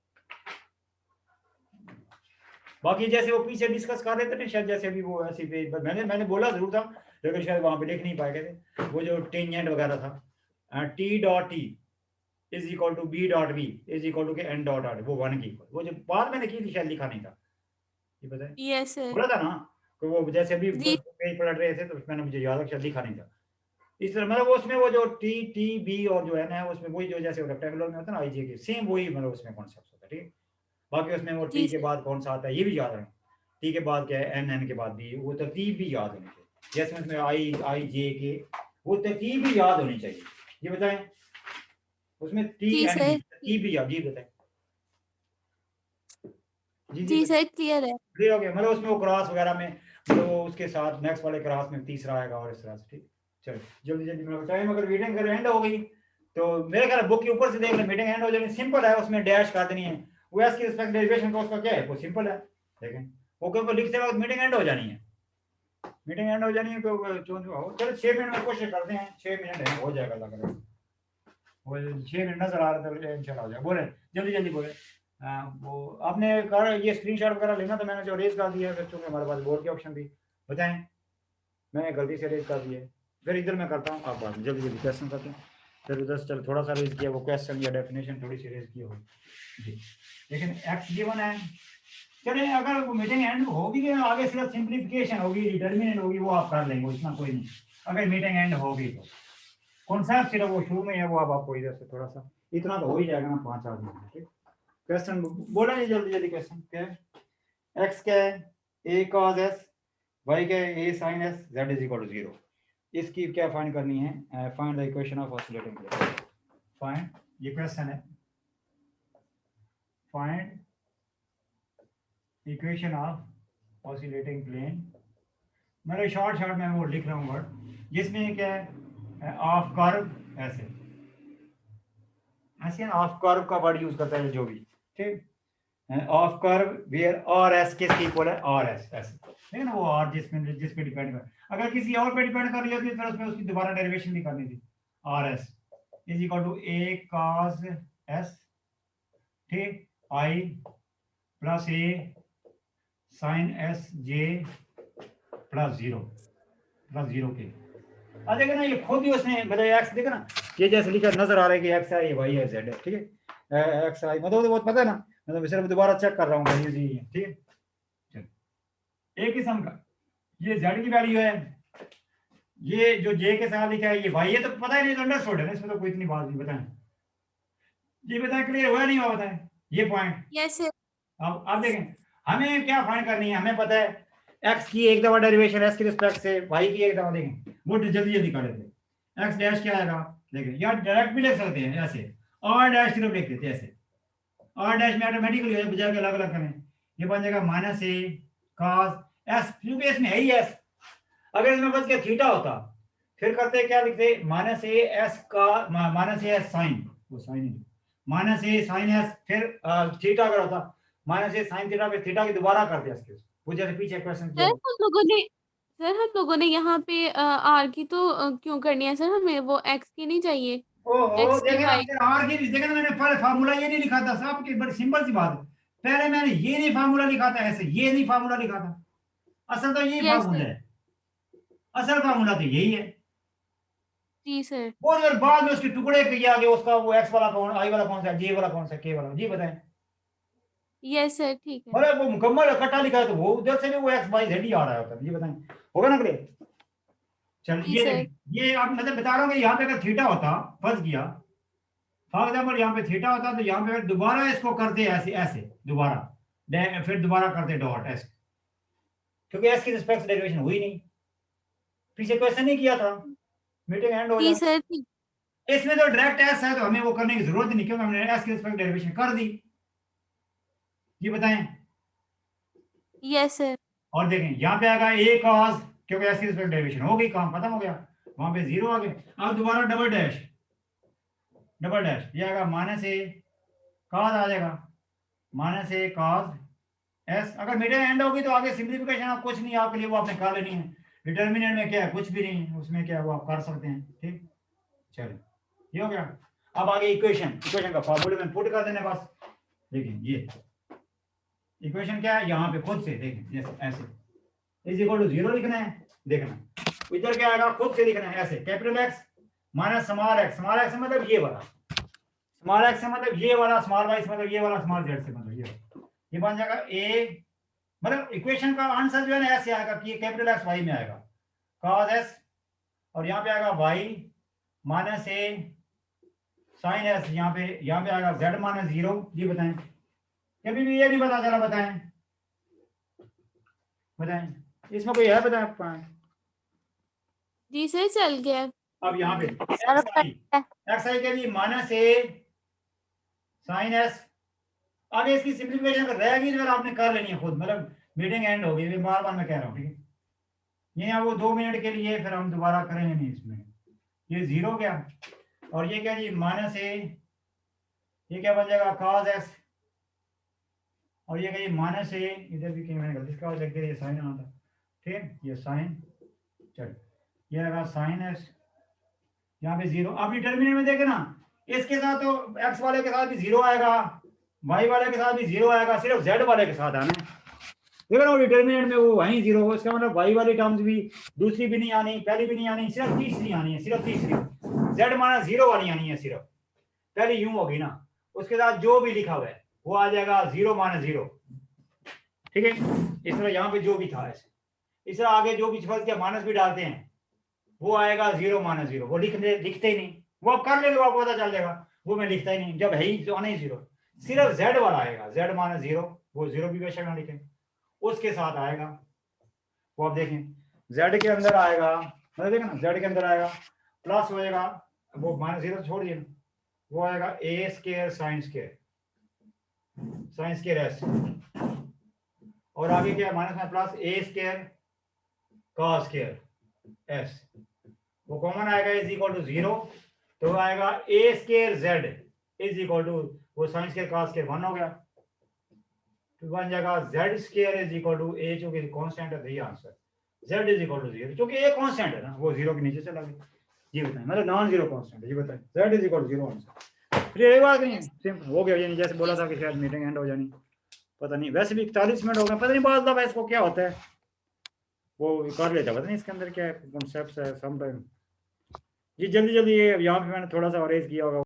बाकी जैसे वो पीछे डिस्कस कर रहे थे ना शायद, जैसे अभी वो ऐसे मैंने बोला जरूर था, लेकिन शायद वहां पे लिख नहीं पाए थे, वो जो टेंजेंट वगैरह था, T dot T is equal to B dot B is equal to K N dot R, वो 1 की इक्वल, वो जो बात मैंने की थी शायद लिखा नहीं था, ये बताए यस सर। बोला था ना, वो जैसे अभी जी पेज पलट रहे थे तो मैंने मुझे याद रखा, लिखा नहीं था इस तरह, मतलब उसमें वो जो टी टी बी और जो है ना उसमें वही जो जैसे रेक्टेंगुलर में होता है ना आईजे के, सेम वही मतलब उसमें कॉन्सेप्ट होता है, ठीक है। बाकी उसमें वो टी जी के सर बाद कौन सा आता है ये भी याद रखना, टी के बाद क्या है, एन, एन के बाद बी, वो तरतीब भी याद होनी चाहिए, जैसे उसमें आई आई जे के, वो तरतीब भी याद होनी चाहिए। ये बताएं उसमें T G N B sir तरतीब भी याद, ये बताएं। जी जी जी सर क्लियर है। क्लियर हो गया, मतलब उसमें वो क्रॉस वगैरह में मतलब वो उसके साथ नेक्स्ट वाले क्रॉस में तीसरा आएगा और इस तरह से, ठीक। चलो जल्दी जल्दी मैं टाइम अगर मीटिंग कर एंड हो गई तो मेरे ख्याल बुक के ऊपर से देख ले, मीटिंग एंड हो जानी सिंपल है, उसमें डैश कर देनी है, वो एस की रिस्पेक्ट डेरिवेशन का उसका क्या है, वो सिंपल है, देखें वो क्योंकि लिखते वक्त मीटिंग एंड हो जानी है, मीटिंग एंड हो जानी है तो चलो 6 मिनट में कोशिश करते हैं, 6 मिनट है हो जाएगा लग रहा है, वो 6 मिनट नजर आ रहा था इंशाल्लाह हो जाएगा, बोले जल्दी जल्दी बोले। वो आपने कर ये स्क्रीनशॉट वगैरह लेना, तो मैंने जो रेज कर दिया है चूंकि हमारे पास बोर्ड के ऑप्शन थी, बताएं मैंने गलती से रेज कर दिया है, फिर इधर मैं करता हूँ, आप बात जल्दी जल्दी क्वेश्चन करते हैं, फिर उधर चल थोड़ा सा रेज किया वो क्वेश्चन या डेफिनेशन थोड़ी सी रेज की हो जी, लेकिन एक्स गिवन है। चलिए अगर वो मीटिंग एंड होगी कि आगे सिर्फ सिंप्लीफिकेशन होगी, डिटर्मिनेंट होगी, वो आप कर लेंगे, इसमें कोई नहीं, अगर मीटिंग एंड होगी तो कॉन्सेप्ट सिर्फ वो शुरू में है, वो अब आपको इधर से थोड़ा सा इतना तो हो ही जाएगा ना 5-8 मिनट, ठीक। क्वेश्चन बोला नहीं जल्दी जल्दी, क्वेश्चन क्या है, एक्स क्या है, ए कॉस एस, वाई क्या है, A sine S, Z is equal to 0, इसकी क्या फाइंड करनी है, find the equation of oscillating plane, find ये क्वेश्चन है, find equation of oscillating plane, मैं शॉर्ट में वो लिख रहा हूँ वर्ड, जिसमें क्या है ऑफ कर्व ऐसे ऐसे ना ऑफ कर्व का वर्ड यूज करता है जो भी, ठीक, of curve where R S किसके इक्वल है, आर एस ऐसे, ठीक है ना, वो आर जिस पे डिपेंड कर, अगर किसी और पे डिपेंड कर रही होती है फिर उसमें उसकी दोबारा डेरिवेशन भी करनी थी, R S is equal to A cos S, ठीक, I plus A sine S J plus 0 K, देखो ना ये खुद ही उसने मतलब एक्स देखो ना, ये जैसे लिखा नजर आ रहा है कि एक्स है, ये वाई है, जेड है, ठीक है, एक्स आई मतलब बहुत पता है ना, मतलब सिर्फ दोबारा चेक कर रहा हूँ ये ठीक है। चलो एक किस्म का ये जेड की वैल्यू है, ये जो जे के साथ लिखा है ये वाई है, तो पता ही नहीं, तो अंडरस्टूड है ना, इसमें तो कोई इतनी बात नहीं, बताएं ये बताएं क्लियर हुआ नहीं हुआ, बताएं ये पॉइंट। यस सर अब आप देखें हमें क्या फाइंड करनी है, हमें पता है एक्स की एक दफा डेरिवेशन एस के रिस्पेक्ट से, वाई की एक दफा, देखें वो जल्दी जल्दी कर लेते, एक्स डैश क्या आएगा, देखें या डायरेक्ट भी लिख सकते हैं ऐसे, और डैश सिर्फ लिख देते हैं ऐसे, और डैश में ऑटोमेटिकली हो बजाय के अलग अलग करें, ये बन जाएगा माइनस ए कॉस एस, क्योंकि इसमें है ही एस, अगर इसमें बस क्या थीटा होता फिर करते क्या लिखते, माइनस ए एस का माइनस ए एस साइन, वो साइन माइनस ए साइन एस, फिर थीटा अगर होता माइनस ए साइन थीटा, फिर थीटा की दोबारा करते इसके, वो जैसे पीछे क्वेश्चन किया। हम लोगों ने यहाँ पे आर की तो क्यों करनी है सर, हमें वो एक्स की नहीं चाहिए, ओहो एक्स की देखे ना वाई। फिर आर की देखे ना, मैंने पहले फार्मूला ये नहीं लिखा था साहब, की बड़ी सिंपल सी बात है, पहले मैंने ये नहीं फार्मूला लिखा था ऐसे, ये नहीं फार्मूला लिखा था, असल तो यही यस फार्मूला सर है, असल फार्मूला तो यही है, जी सर वो अगर बाद में उसके टुकड़े किया गया उसका, वो एक्स वाला कौन, आई वाला कौन सा, जे वाला कौन सा, के वाला, जी बताएं, यस सर ठीक है मतलब वो मुकम्मल इकट्ठा लिखा है तो वो उधर से भी वो एक्स वाई जेड ही आ रहा होता है, ये बताएं होगा ना क्लियर। चल जी ये सर देखें, ये आप मतलब बता रहा हूँ कि यहाँ पे अगर थीटा होता, फर्ज किया फॉर एग्जाम्पल यहाँ पे थीटा होता तो यहाँ पे अगर दोबारा इसको करते ऐसे ऐसे दोबारा, फिर दोबारा करते डॉट ऐसे, क्योंकि एस की रिस्पेक्ट डेरिवेशन हुई नहीं, पीछे क्वेश्चन नहीं किया था, मीटिंग एंड हो जी जाता, सर ठीक इसमें तो डायरेक्ट एस है तो हमें वो करने की जरूरत नहीं, क्योंकि हमने एस की रिस्पेक्ट डेरिवेशन कर दी, ये बताएं। यस सर और देखें यहाँ पे आएगा ए कॉस, क्योंकि एस की रिस्पेक्ट डेरिवेशन हो गई, काम खत्म हो गया, वहां पे 0 आ गया, अब दोबारा डबल डैश ये आएगा माइनस ए कॉस आ जाएगा, माइनस ए कॉस एस, अगर मीडियम एंड होगी तो आगे सिंप्लीफिकेशन आप कुछ नहीं, आपके लिए वो आपने कर लेनी है, डिटर्मिनेंट में क्या है कुछ भी नहीं है, उसमें क्या है वो आप कर सकते हैं, ठीक। चलो ये हो गया, अब आगे इक्वेशन का फार्मूले में पुट कर देने बस, देखिए ये इक्वेशन क्या है, यहाँ पे खुद से देखें जैसे ऐसे इज इक्वल टू 0 लिखना है, देखना इधर क्या आएगा खुद से लिखना है ऐसे, capital x minus small x मतलब ये वाला, स्मॉल एक्स से मतलब ये वाला, स्मॉल वाई से मतलब ये वाला, स्मॉल जेड से मतलब ये बन जाएगा ए मतलब इक्वेशन का आंसर जो है ना ऐसे आएगा कि कैपिटल एक्स वाई में आएगा, cos एस, और यहाँ पे आएगा वाई माइनस ए साइन एस, यहाँ पे आएगा जेड माइनस 0। जी बताएं, कभी भी ये नहीं पता चला, बताएं इसमें कोई है, बताएं आपको। जी सर चल गया। अब यहाँ पे सर एक्स आई के लिए माइनस ए साइन एस, आगे इसकी सिंप्लीफिकेशन अगर रहेगी तो आपने कर लेनी है खुद, मतलब मीटिंग एंड हो गई, बार बार मैं कह रहा हूँ, ठीक है। ये वो 2 मिनट के लिए, फिर हम दोबारा करेंगे नहीं इसमें। ये 0 क्या, और ये क्या जी माइनस ए, ये क्या बन जाएगा cos एक्स, और ये क्या जी माइनस ए, इधर भी कहीं मैंने गलती से लिख दिया, ये साइन आना था, ठीक है, ये साइन, चल ये आएगा साइन एस, यहाँ पे 0। आप डिटरमिनेंट में देखे ना, इसके साथ तो एक्स वाले के साथ भी 0 आएगा, वाई वाले के साथ भी 0 आएगा, सिर्फ जेड वाले के साथ आना है। देखो ना डिटरमिनेंट में वो वहीं 0 हो, इसका मतलब वाई वाली टर्म्स भी दूसरी भी नहीं आनी, पहली भी नहीं आनी, सिर्फ तीसरी आनी है, सिर्फ तीसरी जेड माइनस 0 वाली आनी है, सिर्फ पहली यूं होगी ना, उसके साथ जो भी लिखा हुआ है वो आ जाएगा 0 माइनस 0, ठीक है। इस तरह यहाँ पे जो भी था ऐसे, इस तरह आगे जो भी फर्ज किया माइनस भी डालते हैं वो आएगा 0 माइनस 0, वो लिखते ही नहीं, वो आप कर लेंगे आपको पता चल जाएगा, वो मैं लिखता ही नहीं, जब है ही जो आना ही 0, सिर्फ जेड वाला आएगा, जेड माइनस 0, वो 0 भी बेशक ना लिखें, उसके साथ आएगा, वो आप देखें जेड के अंदर आएगा, मतलब देखें ना जेड के अंदर आएगा प्लस हो जाएगा, वो माइनस 0 छोड़ दिए, वो आएगा A square sine square S, और आगे क्या माइनस में plus A square cos square S, वो कॉमन आएगा इज इक्वल टू 0, तो आएगा A square Z is equal to वो साइन स्क्वायर कॉस स्क्वायर 1 हो गया, तो बन जाएगा Z square is equal to A, जो कि कांस्टेंट है, यही answer Z is equal to 0, क्योंकि ए कांस्टेंट है ना, वो 0 के नीचे चला गया। ये बताएं, मतलब नॉन जीरो कांस्टेंट है, ये बताएं Z is equal to 0 answer. फिर ये बात नहीं सिंपल हो गया, यानी जैसे बोला था कि शायद मीटिंग एंड हो जानी, पता नहीं, वैसे भी 41 मिनट हो गए, पता नहीं बाद दफा इसको क्या होता है, वो कर लेता, पता नहीं इसके अंदर क्या कॉन्सेप्ट है समटाइम। जी जल्दी जल्दी, ये यहाँ पे मैंने थोड़ा सा अरेंज किया होगा।